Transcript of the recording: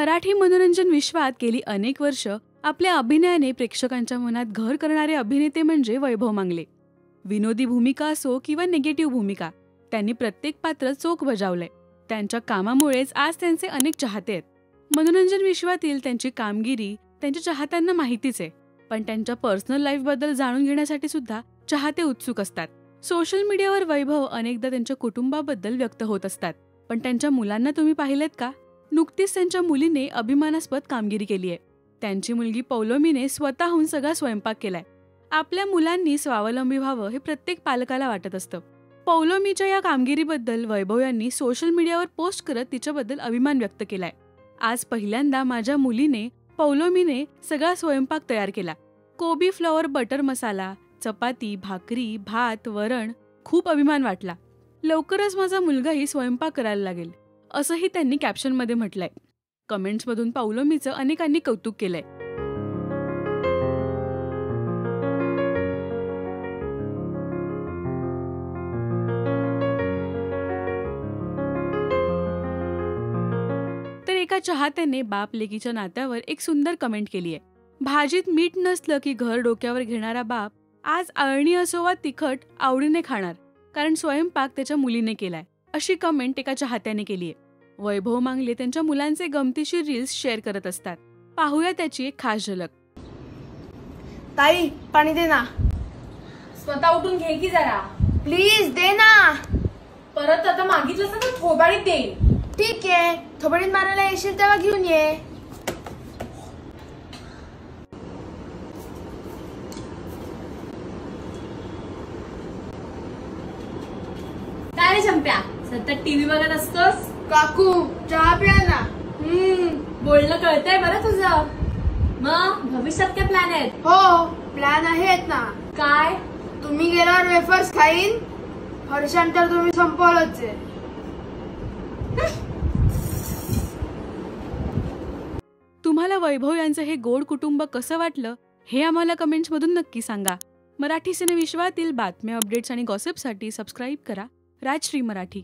मराठी मनोरंजन विश्वात गेली अनेक वर्ष आपल्या अभिनयाने प्रेक्षकांच्या मनात घर करणारे अभिनेते म्हणजे वैभव मांगले. विनोदी भूमिका असो किंवा निगेटिव्ह भूमिका, त्यांनी प्रत्येक पात्र चोख बजावलंय. त्यांच्या कामामुळेच आज त्यांचे अनेक चाहते आहेत. मनोरंजन विश्वातील त्यांची कामगिरी त्यांच्या चाहत्यांना माहितीच आहे, पण त्यांच्या पर्सनल लाईफबद्दल जाणून घेण्यासाठी सुद्धा चाहते उत्सुक असतात. सोशल मीडियावर वैभव अनेकदा त्यांच्या कुटुंबाबद्दल व्यक्त होत असतात, पण त्यांच्या मुलांना तुम्ही पाहिलेत का? नुकतीच त्यांच्या मुलीने अभिमानास्पद कामगिरी केली आहे. त्यांची मुलगी पौलोमीने स्वतःहून सगळा स्वयंपाक केलाय. आपल्या मुलांनी स्वावलंबी व्हावं हे प्रत्येक पालकाला वाटत असतं. पौलोमीच्या या कामगिरीबद्दल वैभव यांनी सोशल मीडियावर पोस्ट करत तिच्याबद्दल अभिमान व्यक्त केलाय. आज पहिल्यांदा माझ्या मुलीने पौलोमीने सगळा स्वयंपाक तयार केला. कोबी फ्लॉवर बटर मसाला, चपाती, भाकरी, भात, वरण, खूप अभिमान वाटला. लवकरच माझा मुलगाही स्वयंपाक करायला लागेल, असंही त्यांनी कॅप्शनमध्ये म्हटलंय. कमेंट्समधून पौलोमीचं अनेकांनी कौतुक केलंय. तर एका चाहत्याने बाप लेकीच्या नात्यावर एक सुंदर कमेंट केली आहे. भाजीत मीठ नसलं की घर डोक्यावर घेणारा बाप आज अळणी असो वा तिखट आवडीने खाणार, कारण स्वयंपाक त्याच्या मुलीने केलाय, अशी कमेंट एका चाहत्याने केली आहे. वैभव मांगले त्यांच्या मुलांचे गमतीशीर रील्स शेअर करत असतात. पाहूया त्याची एक खास झलक. ताई, पाणी दे ना. स्वतः उठून घे की जरा, प्लीज दे ना. परत आता मागितलं तर थोबाडीत दे. ठीक आहे, थोबाडीत मारायला येशील तेव्हा घेऊन ये. काय रे चंप्या, सतत टीव्ही बघत असतोस? काकू, चहा प्या ना. बोलणं कळतंय बरं तुझं. मग भविष्यात काय प्लॅन आहेत? हो, प्लॅन आहेत ना. काय? तुम्ही गेल्यावर वेफर्स खाईन. हर्षण तर तुम्ही संपवलंच आहे. तुम्हाला वैभव यांचं हे गोड कुटुंब कसं वाटलं हे आम्हाला कमेंट्समधून नक्की सांगा. मराठी सिने विश्वातील बातम्या, अपडेट्स आणि गॉसिपसाठी सबस्क्राईब करा राजश्री मराठी.